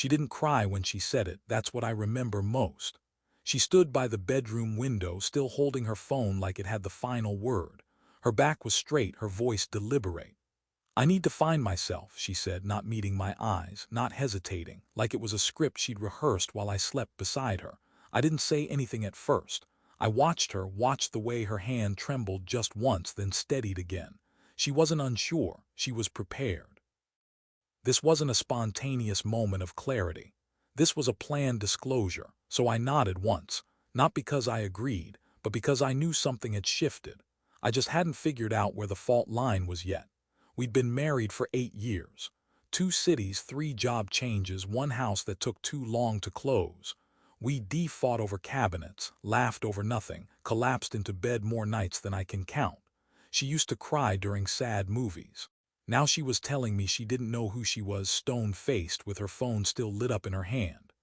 She didn't cry when she said it, that's what I remember most. She stood by the bedroom window, still holding her phone like it had the final word. Her back was straight, her voice deliberate. "I need to find myself," she said, not meeting my eyes, not hesitating, like it was a script she'd rehearsed while I slept beside her. I didn't say anything at first. I watched her, watched the way her hand trembled just once, then steadied again. She wasn't unsure, she was prepared. This wasn't a spontaneous moment of clarity. This was a planned disclosure, so I nodded once, not because I agreed, but because I knew something had shifted. I just hadn't figured out where the fault line was yet. We'd been married for 8 years. 2 cities, 3 job changes, 1 house that took too long to close. We fought over cabinets, laughed over nothing, collapsed into bed more nights than I can count. She used to cry during sad movies. Now she was telling me she didn't know who she was, stone-faced, with her phone still lit up in her hand.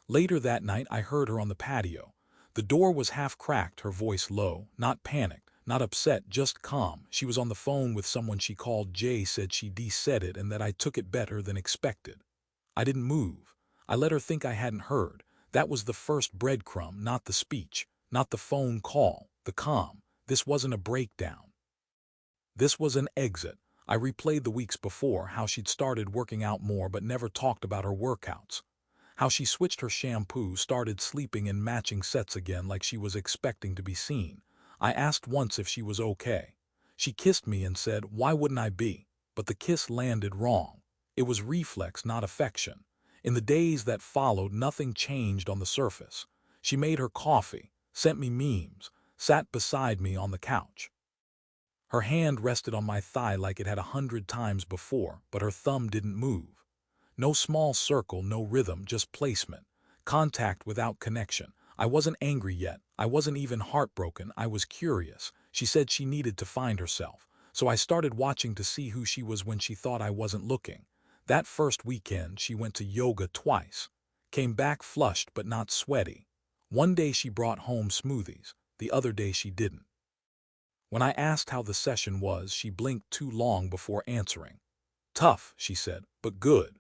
Later that night I heard her on the patio. The door was half cracked, her voice low, not panicked, not upset, just calm. She was on the phone with someone she called Jay, said she said it and that I took it better than expected. I didn't move. I let her think I hadn't heard. That was the first breadcrumb, not the speech, not the phone call, the calm. This wasn't a breakdown. This was an exit. I replayed the weeks before, how she'd started working out more but never talked about her workouts. How she switched her shampoo, started sleeping in matching sets again like she was expecting to be seen. I asked once if she was okay. She kissed me and said, "Why wouldn't I be?" But the kiss landed wrong. It was reflex, not affection. In the days that followed, nothing changed on the surface. She made her coffee, sent me memes, sat beside me on the couch. Her hand rested on my thigh like it had 100 times before, but her thumb didn't move. No small circle, no rhythm, just placement. Contact without connection. I wasn't angry yet. I wasn't even heartbroken. I was curious. She said she needed to find herself. So I started watching to see who she was when she thought I wasn't looking. That first weekend, she went to yoga twice. Came back flushed but not sweaty. One day she brought home smoothies. The other day she didn't. When I asked how the session was, she blinked too long before answering. "Tough," she said, "but good."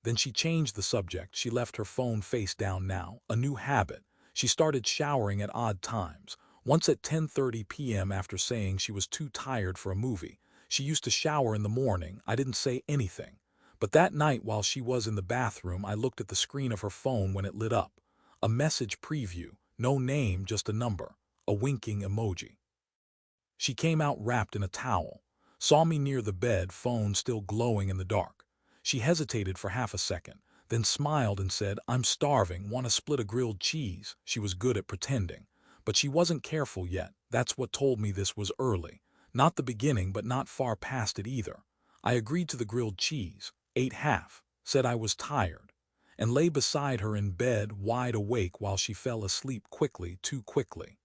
Then she changed the subject. She left her phone face down now, a new habit. She started showering at odd times. Once at 10:30 p.m. after saying she was too tired for a movie. She used to shower in the morning. I didn't say anything. But that night while she was in the bathroom, I looked at the screen of her phone when it lit up. A message preview, no name, just a number, a winking emoji. She came out wrapped in a towel, saw me near the bed, phone still glowing in the dark. She hesitated for half a second, then smiled and said, "I'm starving, want to split a grilled cheese." She was good at pretending. But she wasn't careful yet. That's what told me this was early. Not the beginning, but not far past it either. I agreed to the grilled cheese, ate half, said I was tired, and lay beside her in bed, wide awake while she fell asleep quickly, too quickly.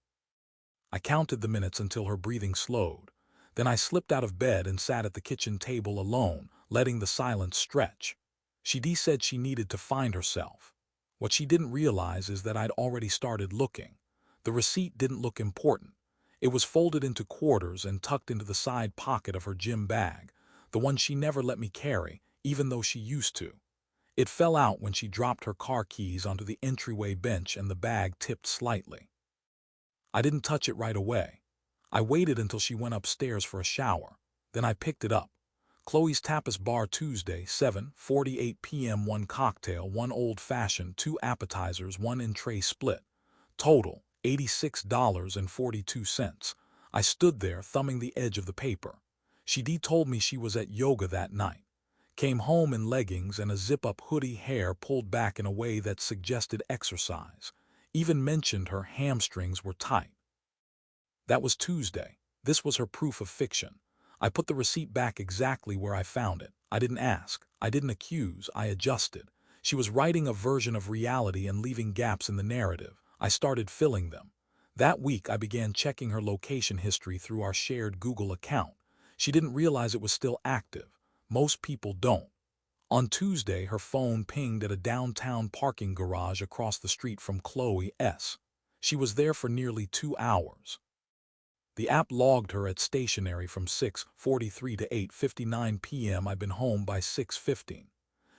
I counted the minutes until her breathing slowed. Then I slipped out of bed and sat at the kitchen table alone, letting the silence stretch. She said she needed to find herself. What she didn't realize is that I'd already started looking. The receipt didn't look important. It was folded into quarters and tucked into the side pocket of her gym bag, the one she never let me carry, even though she used to. It fell out when she dropped her car keys onto the entryway bench and the bag tipped slightly. I didn't touch it right away. I waited until she went upstairs for a shower. Then I picked it up. Chloe's Tapas Bar, Tuesday, 7:48 p.m. 1 cocktail, 1 old-fashioned, 2 appetizers, 1 entree split. Total, $86.42. I stood there, thumbing the edge of the paper. She told me she was at yoga that night. Came home in leggings and a zip-up hoodie, hair pulled back in a way that suggested exercise. Even mentioned her hamstrings were tight. That was Tuesday. This was her proof of fiction. I put the receipt back exactly where I found it. I didn't ask. I didn't accuse. I adjusted. She was writing a version of reality and leaving gaps in the narrative. I started filling them. That week I began checking her location history through our shared Google account. She didn't realize it was still active. Most people don't. On Tuesday, her phone pinged at a downtown parking garage across the street from Chloe's. She was there for nearly 2 hours. The app logged her at stationary from 6:43 to 8:59 p.m. I'd been home by 6:15.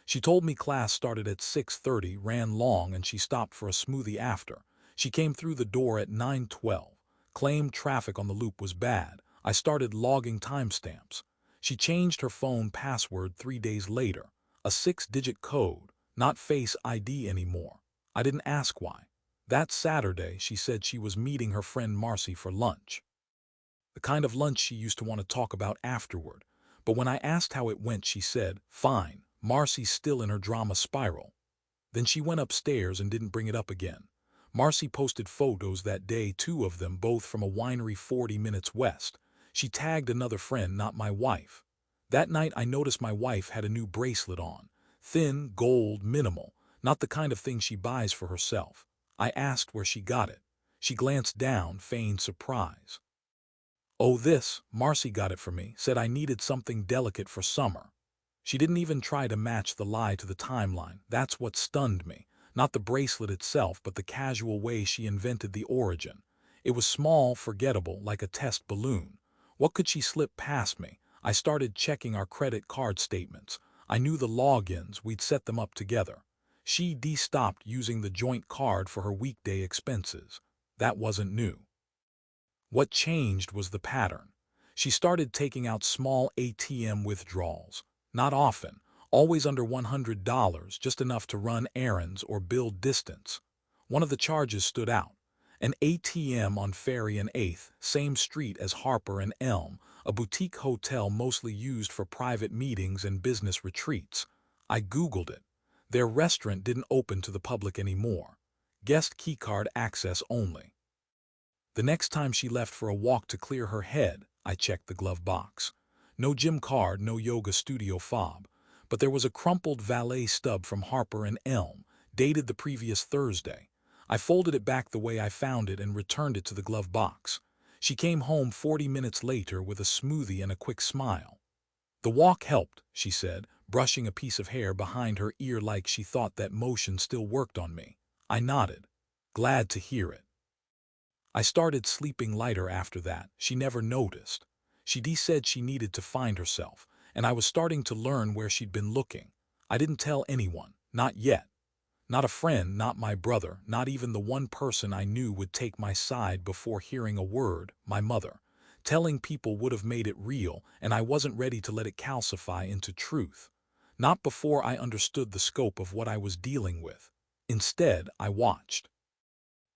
She told me class started at 6:30, ran long, and she stopped for a smoothie after. She came through the door at 9:12. Claimed traffic on the loop was bad. I started logging timestamps. She changed her phone password 3 days later. A 6-digit code, not Face ID anymore. I didn't ask why. That Saturday, she said she was meeting her friend Marcy for lunch. The kind of lunch she used to want to talk about afterward. But when I asked how it went, she said, "Fine, Marcy's still in her drama spiral." Then she went upstairs and didn't bring it up again. Marcy posted photos that day, 2 of them, both from a winery 40 minutes west. She tagged another friend, not my wife. That night I noticed my wife had a new bracelet on. Thin, gold, minimal, not the kind of thing she buys for herself. I asked where she got it. She glanced down, feigned surprise. "Oh, this, Marcy got it for me, said I needed something delicate for summer." She didn't even try to match the lie to the timeline. That's what stunned me. Not the bracelet itself, but the casual way she invented the origin. It was small, forgettable, like a test balloon. What could she slip past me? I started checking our credit card statements. I knew the logins, we'd set them up together. She stopped using the joint card for her weekday expenses. That wasn't new. What changed was the pattern. She started taking out small ATM withdrawals. Not often, always under $100, just enough to run errands or build distance. One of the charges stood out. An ATM on Ferry and 8th, same street as Harper and Elm, a boutique hotel mostly used for private meetings and business retreats. I Googled it. Their restaurant didn't open to the public anymore. Guest keycard access only. The next time she left for a walk to clear her head, I checked the glove box. No gym card, no yoga studio fob, but there was a crumpled valet stub from Harper and Elm, dated the previous Thursday. I folded it back the way I found it and returned it to the glove box. She came home 40 minutes later with a smoothie and a quick smile. "The walk helped," she said, brushing a piece of hair behind her ear like she thought that motion still worked on me. I nodded, glad to hear it. I started sleeping lighter after that. She never noticed. She said she needed to find herself, and I was starting to learn where she'd been looking. I didn't tell anyone, not yet. Not a friend, not my brother, not even the one person I knew would take my side before hearing a word, my mother. Telling people would have made it real, and I wasn't ready to let it calcify into truth. Not before I understood the scope of what I was dealing with. Instead, I watched.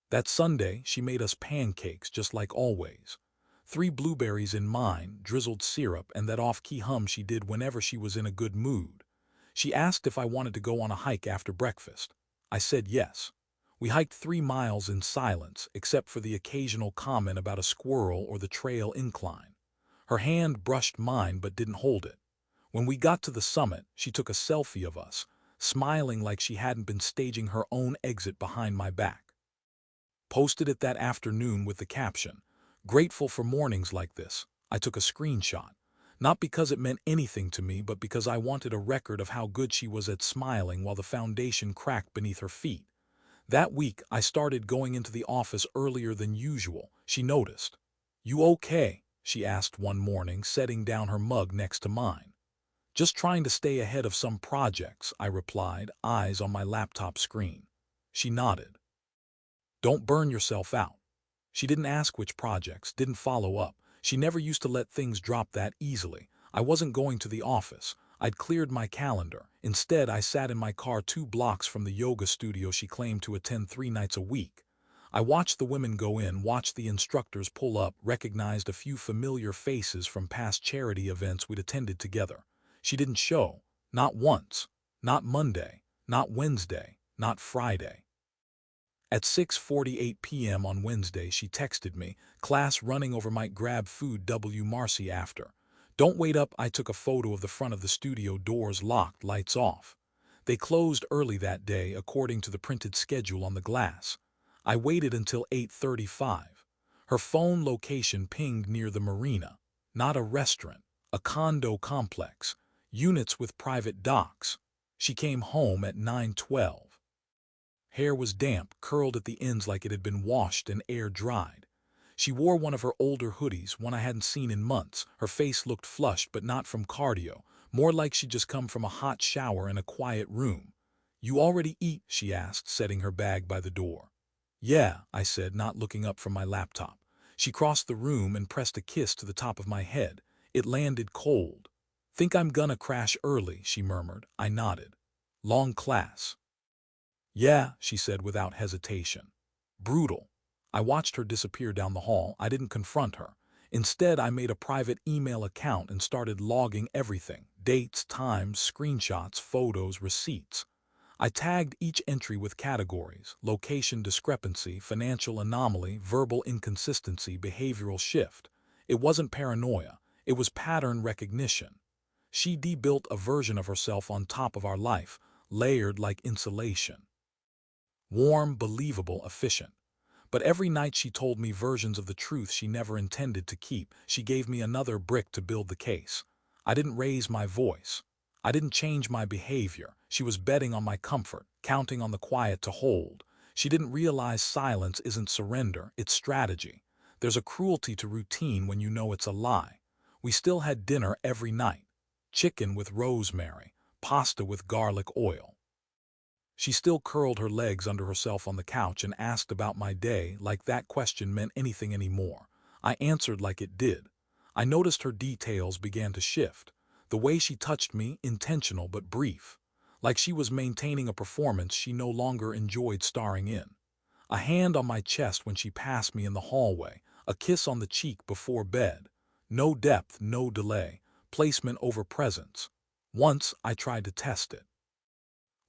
That Sunday, she made us pancakes just like always. 3 blueberries in mine, drizzled syrup, and that off-key hum she did whenever she was in a good mood. She asked if I wanted to go on a hike after breakfast. I said yes. We hiked 3 miles in silence, except for the occasional comment about a squirrel or the trail incline. Her hand brushed mine but didn't hold it. When we got to the summit, she took a selfie of us, smiling like she hadn't been staging her own exit behind my back. Posted it that afternoon with the caption, "Grateful for mornings like this." I took a screenshot. Not because it meant anything to me, but because I wanted a record of how good she was at smiling while the foundation cracked beneath her feet. That week, I started going into the office earlier than usual. She noticed. "You okay?" she asked one morning, setting down her mug next to mine. "Just trying to stay ahead of some projects," I replied, eyes on my laptop screen. She nodded. "Don't burn yourself out." She didn't ask which projects, didn't follow up. She never used to let things drop that easily. I wasn't going to the office. I'd cleared my calendar. Instead, I sat in my car 2 blocks from the yoga studio she claimed to attend 3 nights a week. I watched the women go in, watched the instructors pull up, recognized a few familiar faces from past charity events we'd attended together. She didn't show. Not once. Not Monday. Not Wednesday. Not Friday. At 6:48 p.m. on Wednesday, she texted me, "Class running over, might grab food, W Marcy after." "Don't wait up." I took a photo of the front of the studio, doors locked, lights off. They closed early that day, according to the printed schedule on the glass. I waited until 8:35. Her phone location pinged near the marina. Not a restaurant, a condo complex, units with private docks. She came home at 9:12. Hair was damp, curled at the ends like it had been washed and air-dried. She wore one of her older hoodies, one I hadn't seen in months. Her face looked flushed, but not from cardio, more like she'd just come from a hot shower in a quiet room. "You already eat?" she asked, setting her bag by the door. "Yeah," I said, not looking up from my laptop. She crossed the room and pressed a kiss to the top of my head. It landed cold. "Think I'm gonna crash early," she murmured. I nodded. "Long class?" "Yeah," she said without hesitation. "Brutal." I watched her disappear down the hall. I didn't confront her. Instead, I made a private email account and started logging everything: dates, times, screenshots, photos, receipts. I tagged each entry with categories: location discrepancy, financial anomaly, verbal inconsistency, behavioral shift. It wasn't paranoia. It was pattern recognition. She built a version of herself on top of our life, layered like insulation. Warm, believable, efficient. But every night she told me versions of the truth she never intended to keep. She gave me another brick to build the case. I didn't raise my voice. I didn't change my behavior. She was betting on my comfort, counting on the quiet to hold. She didn't realize silence isn't surrender, it's strategy. There's a cruelty to routine when you know it's a lie. We still had dinner every night. Chicken with rosemary, pasta with garlic oil. She still curled her legs under herself on the couch and asked about my day like that question meant anything anymore. I answered like it did. I noticed her details began to shift. The way she touched me, intentional but brief. Like she was maintaining a performance she no longer enjoyed starring in. A hand on my chest when she passed me in the hallway. A kiss on the cheek before bed. No depth, no delay. Placement over presence. Once I tried to test it.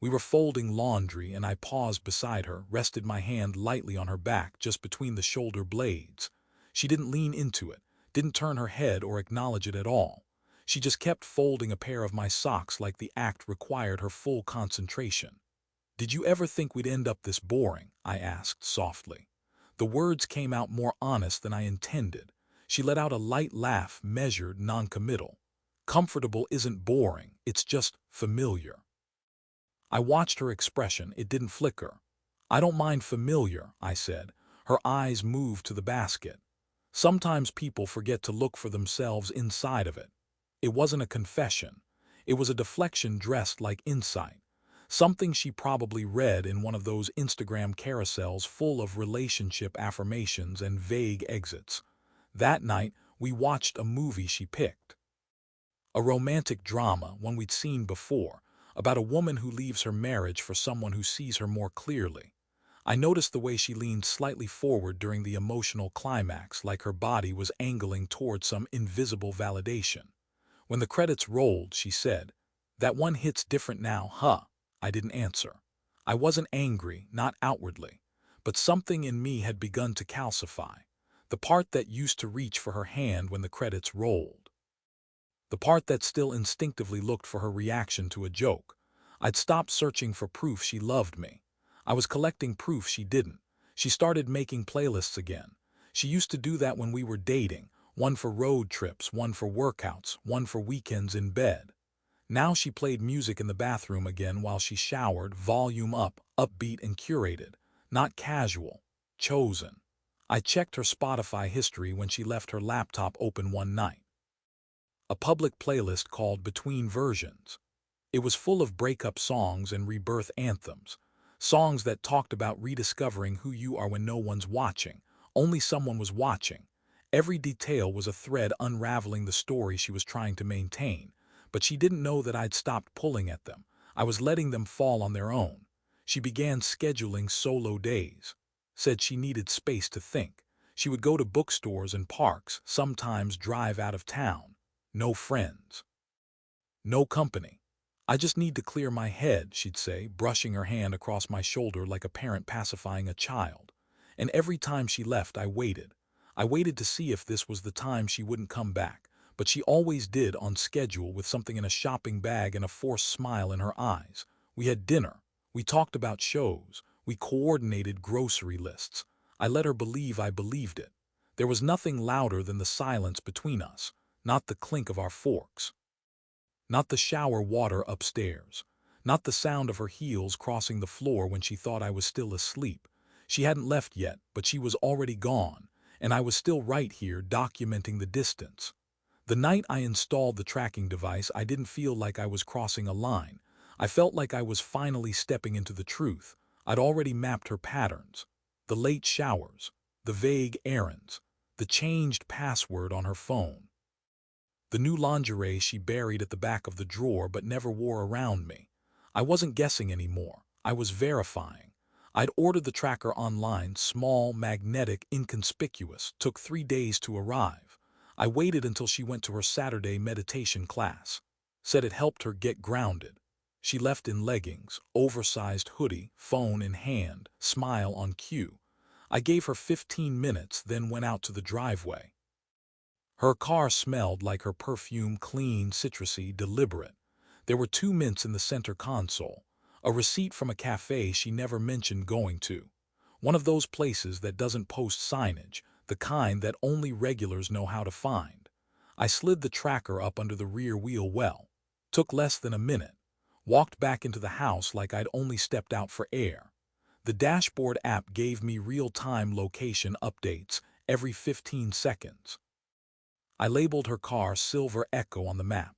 We were folding laundry and I paused beside her, rested my hand lightly on her back just between the shoulder blades. She didn't lean into it, didn't turn her head or acknowledge it at all. She just kept folding a pair of my socks like the act required her full concentration. "Did you ever think we'd end up this boring?" I asked softly. The words came out more honest than I intended. She let out a light laugh, measured, non-committal. "Comfortable isn't boring, it's just familiar." I watched her expression. It didn't flicker. "I don't mind familiar," I said. Her eyes moved to the basket. "Sometimes people forget to look for themselves inside of it." It wasn't a confession. It was a deflection dressed like insight. Something she probably read in one of those Instagram carousels full of relationship affirmations and vague exits. That night, we watched a movie she picked. A romantic drama, one we'd seen before, about a woman who leaves her marriage for someone who sees her more clearly. I noticed the way she leaned slightly forward during the emotional climax, like her body was angling toward some invisible validation. When the credits rolled, she said, "That one hits different now, huh?" I didn't answer. I wasn't angry, not outwardly, but something in me had begun to calcify. The part that used to reach for her hand when the credits rolled. The part that still instinctively looked for her reaction to a joke. I'd stopped searching for proof she loved me. I was collecting proof she didn't. She started making playlists again. She used to do that when we were dating, one for road trips, one for workouts, one for weekends in bed. Now she played music in the bathroom again while she showered, volume up, upbeat and curated. Not casual, chosen. I checked her Spotify history when she left her laptop open one night. A public playlist called Between Versions. It was full of breakup songs and rebirth anthems, songs that talked about rediscovering who you are when no one's watching, only someone was watching. Every detail was a thread unraveling the story she was trying to maintain, but she didn't know that I'd stopped pulling at them. I was letting them fall on their own. She began scheduling solo days. Said she needed space to think. She would go to bookstores and parks, sometimes drive out of town. No friends. No company. "I just need to clear my head," she'd say, brushing her hand across my shoulder like a parent pacifying a child. And every time she left, I waited. I waited to see if this was the time she wouldn't come back, but she always did, on schedule, with something in a shopping bag and a forced smile in her eyes. We had dinner. We talked about shows. We coordinated grocery lists. I let her believe I believed it. There was nothing louder than the silence between us, not the clink of our forks. Not the shower water upstairs. Not the sound of her heels crossing the floor when she thought I was still asleep. She hadn't left yet, but she was already gone, and I was still right here documenting the distance. The night I installed the tracking device, I didn't feel like I was crossing a line. I felt like I was finally stepping into the truth. I'd already mapped her patterns. The late showers, the vague errands, the changed password on her phone, the new lingerie she buried at the back of the drawer but never wore around me. I wasn't guessing anymore. I was verifying. I'd ordered the tracker online, small, magnetic, inconspicuous, took 3 days to arrive. I waited until she went to her Saturday meditation class. Said it helped her get grounded. She left in leggings, oversized hoodie, phone in hand, smile on cue. I gave her 15 minutes, then went out to the driveway. Her car smelled like her perfume, clean, citrusy, deliberate. There were 2 mints in the center console, a receipt from a cafe she never mentioned going to. One of those places that doesn't post signage, the kind that only regulars know how to find. I slid the tracker up under the rear wheel well. Took less than a minute. Walked back into the house like I'd only stepped out for air. The dashboard app gave me real-time location updates every 15 seconds. I labeled her car Silver Echo on the map.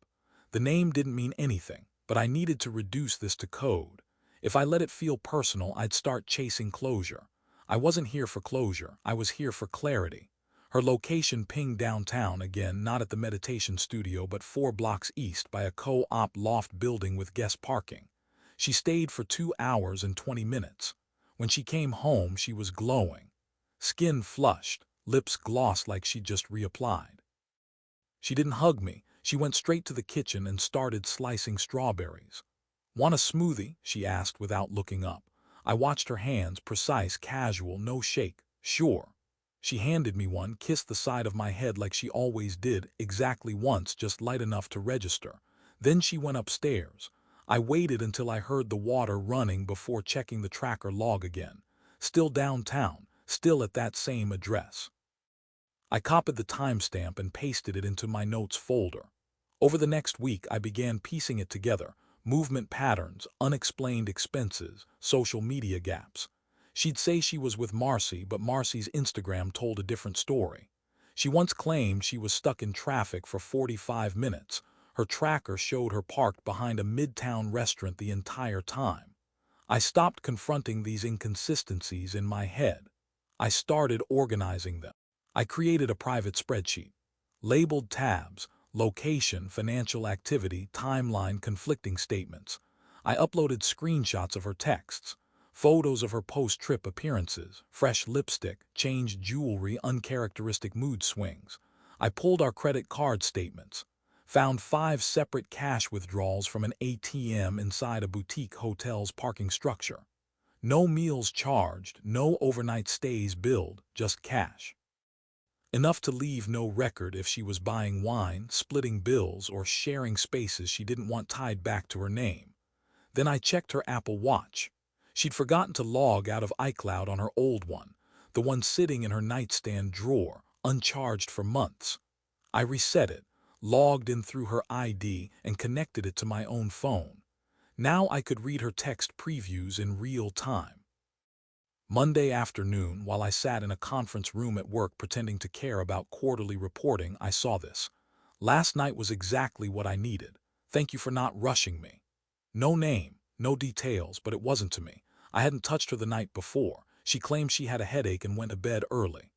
The name didn't mean anything, but I needed to reduce this to code. If I let it feel personal, I'd start chasing closure. I wasn't here for closure, I was here for clarity. Her location pinged downtown again, not at the meditation studio, but 4 blocks east by a co-op loft building with guest parking. She stayed for 2 hours and 20 minutes. When she came home, she was glowing. Skin flushed, lips glossed like she'd just reapplied. She didn't hug me. She went straight to the kitchen and started slicing strawberries. "Want a smoothie?" she asked without looking up. I watched her hands, precise, casual, no shake. "Sure." She handed me one, kissed the side of my head like she always did, exactly once, just light enough to register. Then she went upstairs. I waited until I heard the water running before checking the tracker log again. Still downtown, still at that same address. I copied the timestamp and pasted it into my notes folder. Over the next week, I began piecing it together: movement patterns, unexplained expenses, social media gaps. She'd say she was with Marcy, but Marcy's Instagram told a different story. She once claimed she was stuck in traffic for 45 minutes. Her tracker showed her parked behind a midtown restaurant the entire time. I stopped confronting these inconsistencies in my head. I started organizing them. I created a private spreadsheet. Labeled tabs: location, financial activity, timeline, conflicting statements. I uploaded screenshots of her texts, photos of her post-trip appearances, fresh lipstick, changed jewelry, uncharacteristic mood swings. I pulled our credit card statements. Found 5 separate cash withdrawals from an ATM inside a boutique hotel's parking structure. No meals charged, no overnight stays billed, just cash. Enough to leave no record if she was buying wine, splitting bills, or sharing spaces she didn't want tied back to her name. Then I checked her Apple Watch. She'd forgotten to log out of iCloud on her old one, the one sitting in her nightstand drawer, uncharged for months. I reset it, logged in through her ID, and connected it to my own phone. Now I could read her text previews in real time. Monday afternoon, while I sat in a conference room at work pretending to care about quarterly reporting, I saw this. "Last night was exactly what I needed. Thank you for not rushing me." No name, no details, but it wasn't to me. I hadn't touched her the night before. She claimed she had a headache and went to bed early.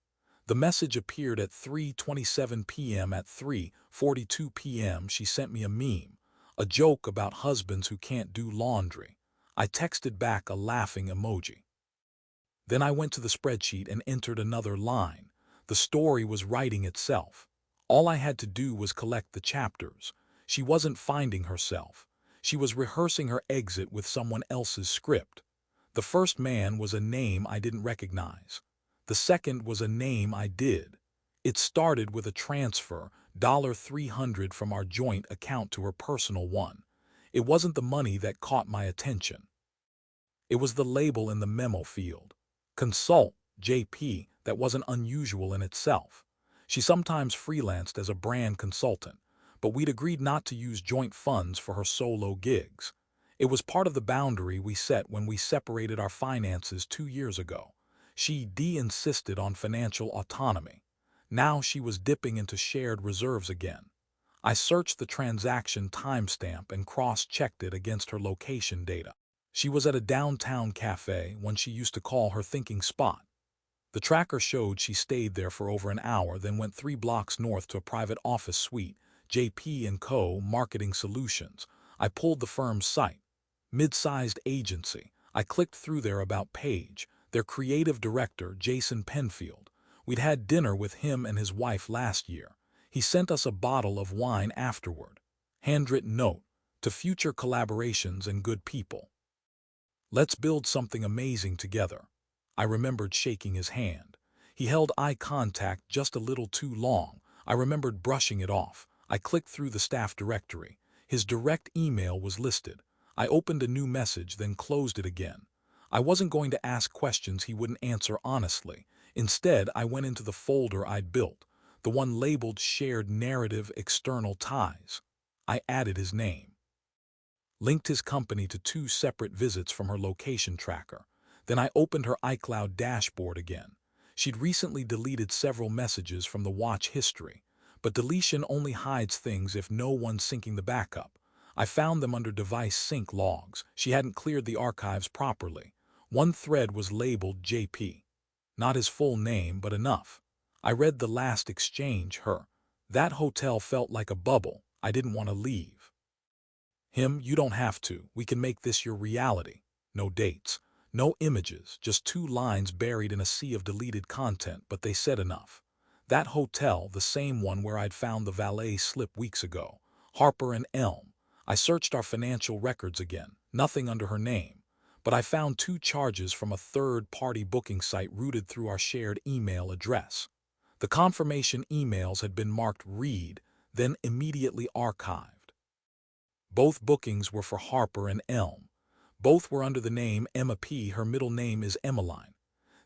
The message appeared at 3:27 p.m. At 3:42 p.m. she sent me a meme, a joke about husbands who can't do laundry. I texted back a laughing emoji. Then I went to the spreadsheet and entered another line. The story was writing itself. All I had to do was collect the chapters. She wasn't finding herself. She was rehearsing her exit with someone else's script. The first man was a name I didn't recognize. The second was a name I did. It started with a transfer, $300 from our joint account to her personal one. It wasn't the money that caught my attention. It was the label in the memo field. Consult, JP. That wasn't unusual in itself. She sometimes freelanced as a brand consultant, but we'd agreed not to use joint funds for her solo gigs. It was part of the boundary we set when we separated our finances 2 years ago. She insisted on financial autonomy. Now she was dipping into shared reserves again. I searched the transaction timestamp and cross-checked it against her location data. She was at a downtown cafe, one she used to call her thinking spot. The tracker showed she stayed there for over an hour, then went 3 blocks north to a private office suite, JP & Co. Marketing Solutions. I pulled the firm's site. Mid-sized agency. I clicked through their About page. Their creative director, Jason Penfield. We'd had dinner with him and his wife last year. He sent us a bottle of wine afterward. Handwritten note, to future collaborations and good people. Let's build something amazing together. I remembered shaking his hand. He held eye contact just a little too long. I remembered brushing it off. I clicked through the staff directory. His direct email was listed. I opened a new message, then closed it again. I wasn't going to ask questions he wouldn't answer honestly. Instead, I went into the folder I'd built, the one labeled Shared Narrative External Ties. I added his name. Linked his company to 2 separate visits from her location tracker. Then I opened her iCloud dashboard again. She'd recently deleted several messages from the watch history, but deletion only hides things if no one's syncing the backup. I found them under device sync logs. She hadn't cleared the archives properly. One thread was labeled JP. Not his full name, but enough. I read the last exchange, her. That hotel felt like a bubble. I didn't want to leave. Him, you don't have to. We can make this your reality. No dates. No images, just 2 lines buried in a sea of deleted content, but they said enough. That hotel, the same one where I'd found the valet slip weeks ago. Harper and Elm. I searched our financial records again. Nothing under her name. But I found 2 charges from a third-party booking site routed through our shared email address. The confirmation emails had been marked read, then immediately archived. Both bookings were for Harper and Elm. Both were under the name Emma P. Her middle name is Emmeline.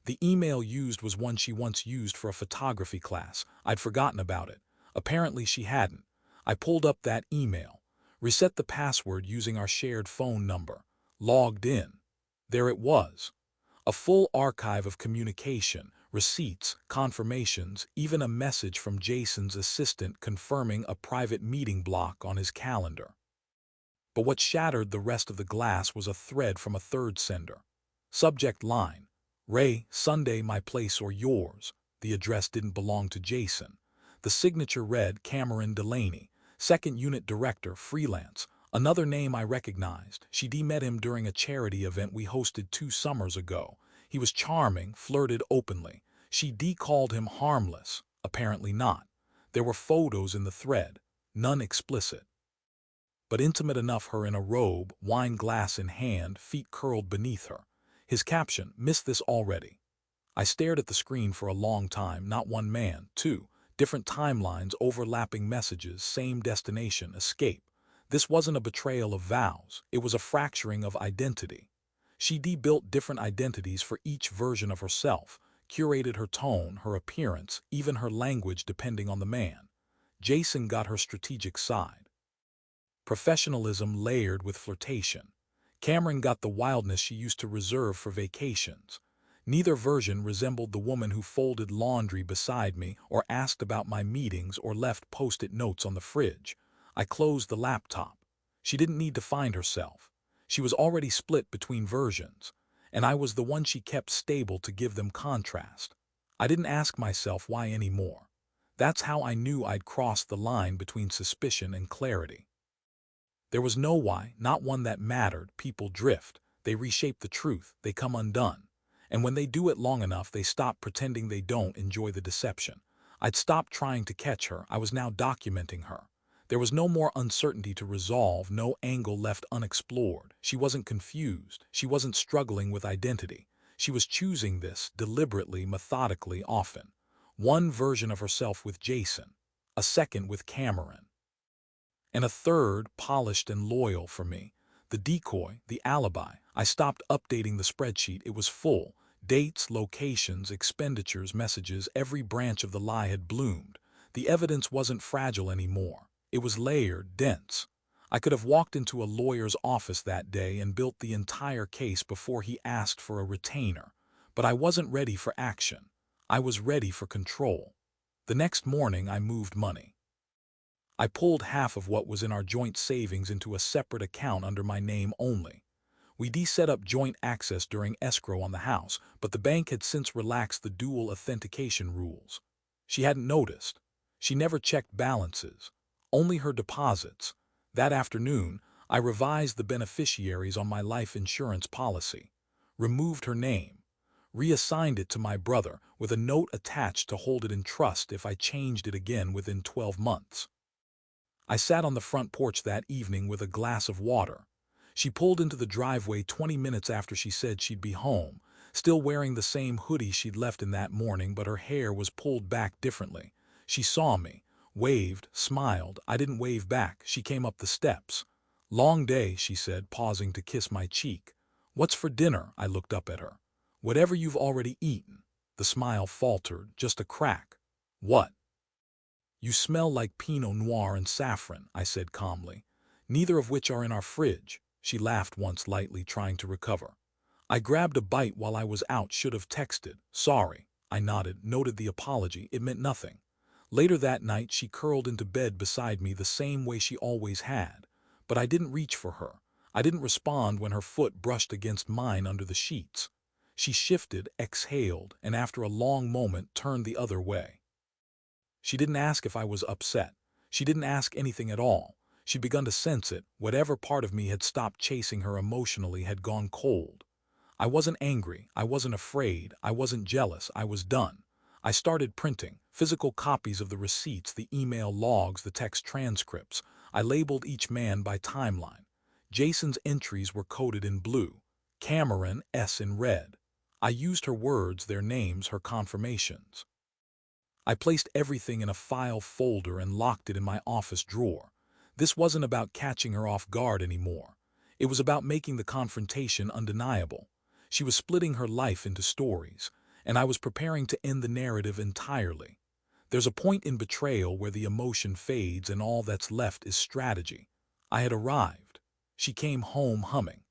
The email used was one she once used for a photography class. I'd forgotten about it. Apparently she hadn't. I pulled up that email, reset the password using our shared phone number, logged in. There it was. A full archive of communication, receipts, confirmations, even a message from Jason's assistant confirming a private meeting block on his calendar. But what shattered the rest of the glass was a thread from a third sender. Subject line: Ray, Sunday, my place or yours. The address didn't belong to Jason. The signature read Cameron Delaney, 2nd Unit Director, freelance. Another name I recognized. She'd met him during a charity event we hosted 2 summers ago. He was charming, flirted openly. She called him harmless. Apparently not. There were photos in the thread, none explicit, but intimate enough, her in a robe, wine glass in hand, feet curled beneath her. His caption, missed this already. I stared at the screen for a long time, not one man, 2, different timelines, overlapping messages, same destination, escape. This wasn't a betrayal of vows, it was a fracturing of identity. She built different identities for each version of herself, curated her tone, her appearance, even her language depending on the man. Jason got her strategic side. Professionalism layered with flirtation. Cameron got the wildness she used to reserve for vacations. Neither version resembled the woman who folded laundry beside me or asked about my meetings or left post-it notes on the fridge. I closed the laptop. She didn't need to find herself. She was already split between versions, and I was the one she kept stable to give them contrast. I didn't ask myself why anymore. That's how I knew I'd crossed the line between suspicion and clarity. There was no why, not one that mattered. People drift. They reshape the truth. They come undone. And when they do it long enough, they stop pretending they don't enjoy the deception. I'd stopped trying to catch her. I was now documenting her. There was no more uncertainty to resolve, no angle left unexplored. She wasn't confused. She wasn't struggling with identity. She was choosing this, deliberately, methodically, often. One version of herself with Jason, a second with Cameron, and a third, polished and loyal for me. The decoy, the alibi. I stopped updating the spreadsheet. It was full. Dates, locations, expenditures, messages, every branch of the lie had bloomed. The evidence wasn't fragile anymore. It was layered, dense. I could have walked into a lawyer's office that day and built the entire case before he asked for a retainer. But I wasn't ready for action. I was ready for control. The next morning I moved money. I pulled half of what was in our joint savings into a separate account under my name only. We set up joint access during escrow on the house, but the bank had since relaxed the dual authentication rules. She hadn't noticed. She never checked balances, only her deposits. That afternoon, I revised the beneficiaries on my life insurance policy, removed her name, reassigned it to my brother with a note attached to hold it in trust if I changed it again within 12 months. I sat on the front porch that evening with a glass of water. She pulled into the driveway 20 minutes after she said she'd be home, still wearing the same hoodie she'd left in that morning, but her hair was pulled back differently. She saw me, waved, smiled. I didn't wave back. She came up the steps. "Long day," she said, pausing to kiss my cheek. "What's for dinner?" I looked up at her. "Whatever you've already eaten." The smile faltered, just a crack. "What?" "You smell like Pinot Noir and saffron," I said calmly, "neither of which are in our fridge." She laughed once lightly, trying to recover. "I grabbed a bite while I was out, should have texted. Sorry." I nodded, noted the apology. It meant nothing. Later that night, she curled into bed beside me the same way she always had. But I didn't reach for her. I didn't respond when her foot brushed against mine under the sheets. She shifted, exhaled, and after a long moment turned the other way. She didn't ask if I was upset. She didn't ask anything at all. She'd begun to sense it. Whatever part of me had stopped chasing her emotionally had gone cold. I wasn't angry. I wasn't afraid. I wasn't jealous. I was done. I started printing physical copies of the receipts, the email logs, the text transcripts. I labeled each man by timeline. Jason's entries were coded in blue. Cameron, S in red. I used her words, their names, her confirmations. I placed everything in a file folder and locked it in my office drawer. This wasn't about catching her off guard anymore. It was about making the confrontation undeniable. She was splitting her life into stories, and I was preparing to end the narrative entirely. There's a point in betrayal where the emotion fades and all that's left is strategy. I had arrived. She came home humming.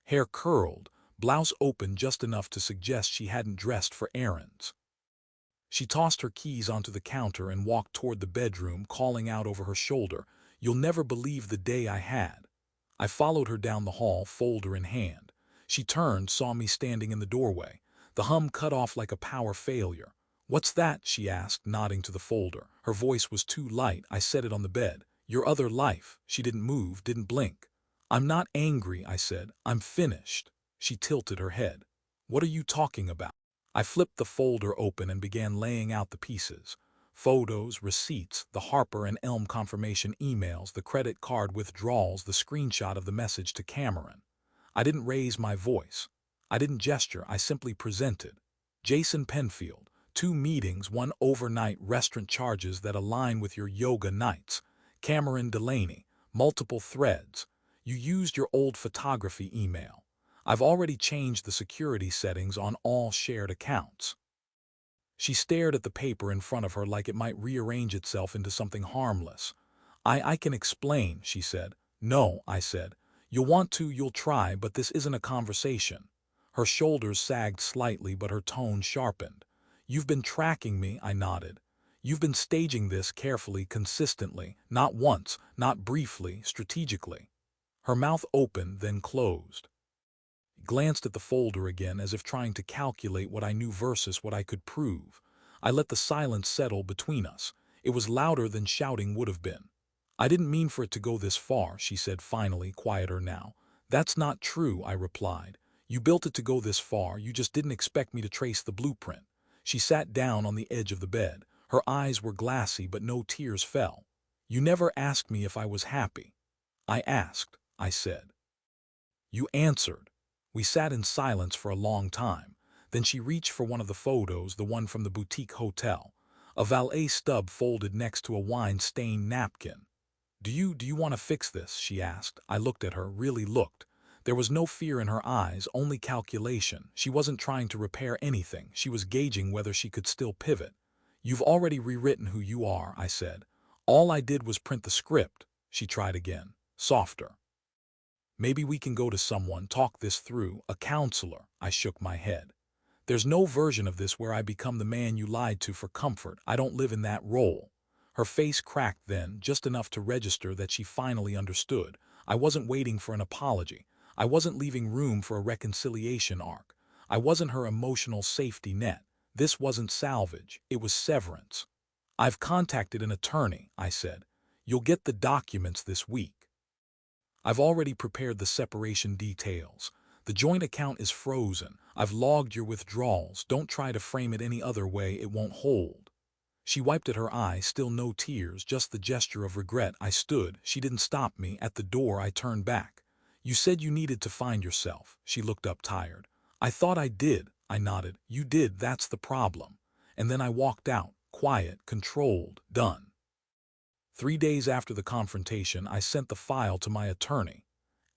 Hair curled, blouse open just enough to suggest she hadn't dressed for errands. She tossed her keys onto the counter and walked toward the bedroom, calling out over her shoulder, "You'll never believe the day I had." I followed her down the hall, folder in hand. She turned, saw me standing in the doorway. The hum cut off like a power failure. "What's that?" she asked, nodding to the folder. Her voice was too light. I set it on the bed. "Your other life." She didn't move, didn't blink. "I'm not angry," I said. "I'm finished." She tilted her head. "What are you talking about?" I flipped the folder open and began laying out the pieces. Photos, receipts, the Harper and Elm confirmation emails, the credit card withdrawals, the screenshot of the message to Cameron. I didn't raise my voice. I didn't gesture. I simply presented. "Jason Penfield, 2 meetings, 1 overnight, restaurant charges that align with your yoga nights. Cameron Delaney, multiple threads. You used your old photography email. I've already changed the security settings on all shared accounts." She stared at the paper in front of her like it might rearrange itself into something harmless. I can explain," she said. "No," I said. "You'll want to, you'll try, but this isn't a conversation." Her shoulders sagged slightly, but her tone sharpened. "You've been tracking me," I nodded. "You've been staging this carefully, consistently, not once, not briefly, strategically." Her mouth opened, then closed. Glanced at the folder again as if trying to calculate what I knew versus what I could prove. I let the silence settle between us. It was louder than shouting would have been. "I didn't mean for it to go this far," she said finally, quieter now. "That's not true," I replied. "You built it to go this far, you just didn't expect me to trace the blueprint." She sat down on the edge of the bed. Her eyes were glassy, but no tears fell. "You never asked me if I was happy." "I asked," I said. "You answered." We sat in silence for a long time. Then she reached for one of the photos, the one from the boutique hotel. A valet stub folded next to a wine-stained napkin. Do you want to fix this?" she asked. I looked at her, really looked. There was no fear in her eyes, only calculation. She wasn't trying to repair anything. She was gauging whether she could still pivot. "You've already rewritten who you are," I said. "All I did was print the script." She tried again, softer. "Maybe we can go to someone, talk this through, a counselor." I shook my head. "There's no version of this where I become the man you lied to for comfort. I don't live in that role." Her face cracked then, just enough to register that she finally understood. I wasn't waiting for an apology. I wasn't leaving room for a reconciliation arc. I wasn't her emotional safety net. This wasn't salvage, it was severance. "I've contacted an attorney," I said. "You'll get the documents this week. I've already prepared the separation details. The joint account is frozen. I've logged your withdrawals. Don't try to frame it any other way, it won't hold." She wiped at her eye, still no tears, just the gesture of regret. I stood. She didn't stop me. At the door, I turned back. "You said you needed to find yourself." She looked up tired. "I thought I did." I nodded. "You did, that's the problem." And then I walked out, quiet, controlled, done. 3 days after the confrontation, I sent the file to my attorney.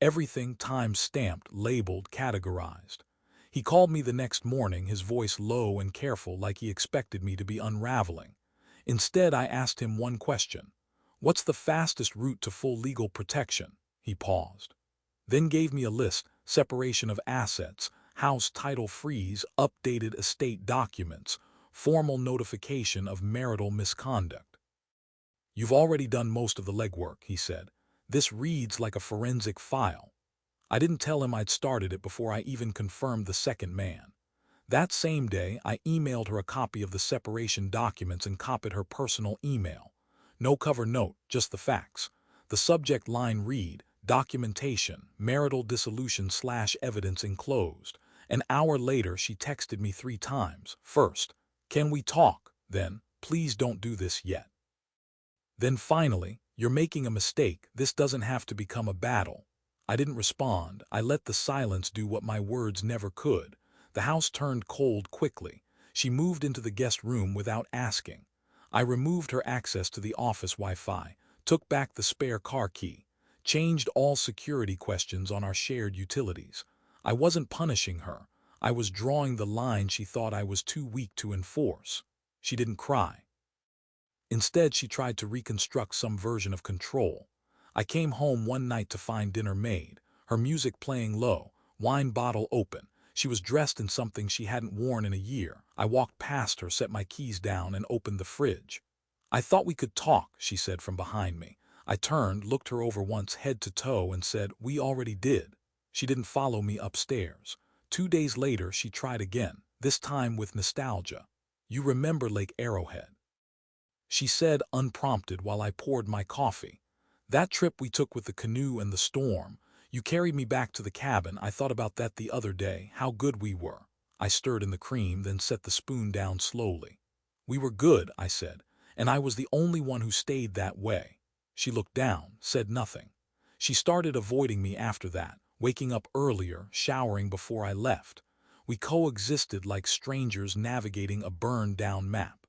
Everything time-stamped, labeled, categorized. He called me the next morning, his voice low and careful, like he expected me to be unraveling. Instead, I asked him one question. "What's the fastest route to full legal protection?" He paused. Then gave me a list: separation of assets, house title freeze, updated estate documents, formal notification of marital misconduct. "You've already done most of the legwork," he said. "This reads like a forensic file." I didn't tell him I'd started it before I even confirmed the second man. That same day, I emailed her a copy of the separation documents and copied her personal email. No cover note, just the facts. The subject line read, "Documentation, marital dissolution/evidence enclosed." An hour later, she texted me 3 times. First, "Can we talk?" Then, "Please don't do this yet." Then finally, "You're making a mistake. This doesn't have to become a battle." I didn't respond. I let the silence do what my words never could. The house turned cold quickly. She moved into the guest room without asking. I removed her access to the office Wi-Fi, took back the spare car key, changed all security questions on our shared utilities. I wasn't punishing her. I was drawing the line she thought I was too weak to enforce. She didn't cry. Instead, she tried to reconstruct some version of control. I came home one night to find dinner made, her music playing low, wine bottle open. She was dressed in something she hadn't worn in a year. I walked past her, set my keys down, and opened the fridge. "I thought we could talk," she said from behind me. I turned, looked her over once head to toe, and said, "We already did." She didn't follow me upstairs. 2 days later, she tried again, this time with nostalgia. "You remember Lake Arrowhead?" she said, unprompted, while I poured my coffee. "That trip we took with the canoe and the storm. You carried me back to the cabin. I thought about that the other day, how good we were." I stirred in the cream, then set the spoon down slowly. "We were good," I said, "and I was the only one who stayed that way." She looked down, said nothing. She started avoiding me after that, waking up earlier, showering before I left. We coexisted like strangers navigating a burned-down map.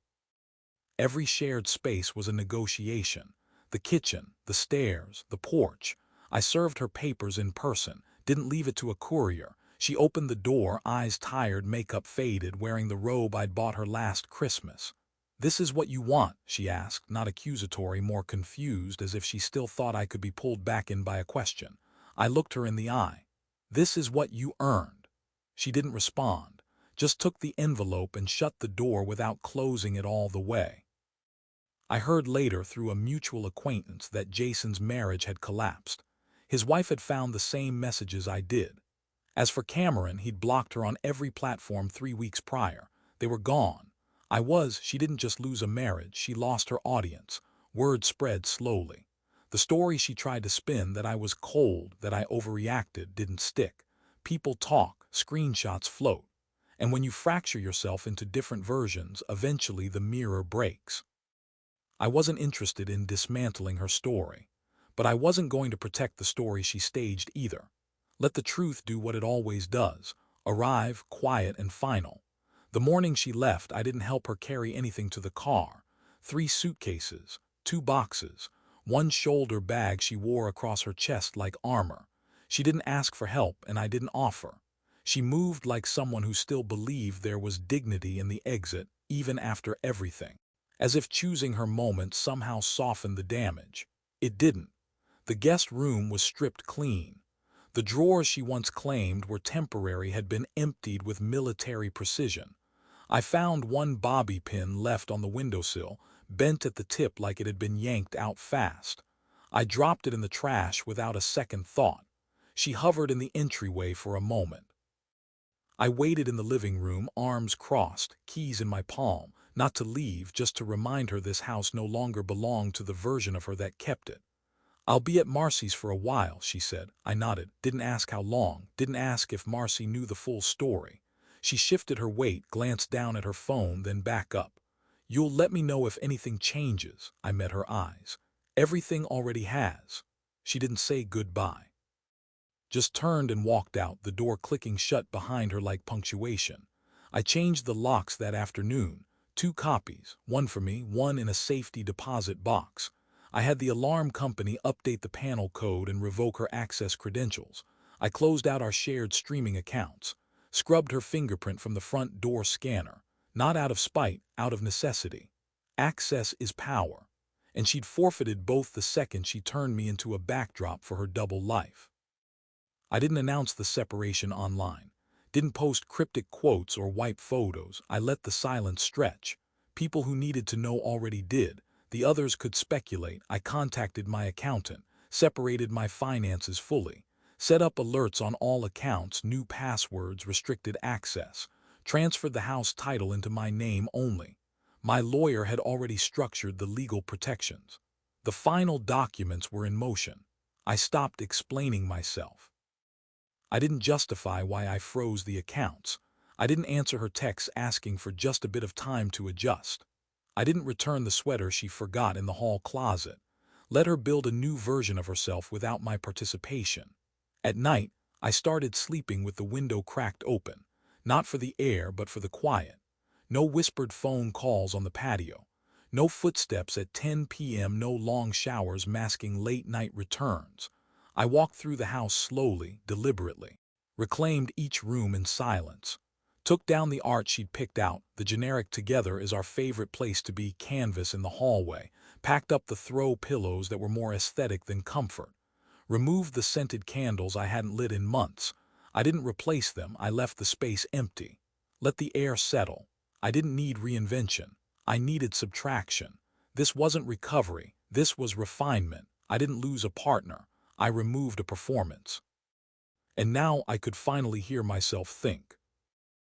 Every shared space was a negotiation. The kitchen, the stairs, the porch. I served her papers in person, didn't leave it to a courier. She opened the door, eyes tired, makeup faded, wearing the robe I'd bought her last Christmas. "This is what you want?" she asked, not accusatory, more confused, as if she still thought I could be pulled back in by a question. I looked her in the eye. "This is what you earned." She didn't respond, just took the envelope and shut the door without closing it all the way. I heard later through a mutual acquaintance that Jason's marriage had collapsed. His wife had found the same messages I did. As for Cameron, he'd blocked her on every platform 3 weeks prior. They were gone. She didn't just lose a marriage, she lost her audience. Word spread slowly. The story she tried to spin, that I was cold, that I overreacted, didn't stick. People talk, screenshots float. And when you fracture yourself into different versions, eventually the mirror breaks. I wasn't interested in dismantling her story. But I wasn't going to protect the story she staged either. Let the truth do what it always does, arrive, quiet and final. The morning she left, I didn't help her carry anything to the car. 3 suitcases, 2 boxes, 1 shoulder bag she wore across her chest like armor. She didn't ask for help, and I didn't offer. She moved like someone who still believed there was dignity in the exit, even after everything. As if choosing her moment somehow softened the damage. It didn't. The guest room was stripped clean. The drawers she once claimed were temporary had been emptied with military precision. I found 1 bobby pin left on the windowsill, bent at the tip like it had been yanked out fast. I dropped it in the trash without a second thought. She hovered in the entryway for a moment. I waited in the living room, arms crossed, keys in my palm, not to leave, just to remind her this house no longer belonged to the version of her that kept it. "I'll be at Marcy's for a while," she said. I nodded, didn't ask how long, didn't ask if Marcy knew the full story. She shifted her weight, glanced down at her phone, then back up. "You'll let me know if anything changes." I met her eyes. "Everything already has." She didn't say goodbye. Just turned and walked out, the door clicking shut behind her like punctuation. I changed the locks that afternoon. 2 copies, one for me, one in a safety deposit box. I had the alarm company update the panel code and revoke her access credentials. I closed out our shared streaming accounts, scrubbed her fingerprint from the front door scanner, not out of spite, out of necessity. Access is power, and she'd forfeited both the second she turned me into a backdrop for her double life. I didn't announce the separation online, didn't post cryptic quotes or wipe photos. I let the silence stretch. People who needed to know already did. The others could speculate. I contacted my accountant, separated my finances fully, set up alerts on all accounts, new passwords, restricted access, transferred the house title into my name only. My lawyer had already structured the legal protections. The final documents were in motion. I stopped explaining myself. I didn't justify why I froze the accounts. I didn't answer her texts asking for just a bit of time to adjust. I didn't return the sweater she forgot in the hall closet. Let her build a new version of herself without my participation. At night, I started sleeping with the window cracked open, not for the air but for the quiet. No whispered phone calls on the patio. No footsteps at 10 p.m., no long showers masking late-night returns. I walked through the house slowly, deliberately, reclaimed each room in silence, took down the art she'd picked out, the generic "together is our favorite place to be" canvas in the hallway, packed up the throw pillows that were more aesthetic than comfort, removed the scented candles I hadn't lit in months. I didn't replace them, I left the space empty. Let the air settle. I didn't need reinvention. I needed subtraction. This wasn't recovery, this was refinement. I didn't lose a partner. I removed a performance. And now I could finally hear myself think.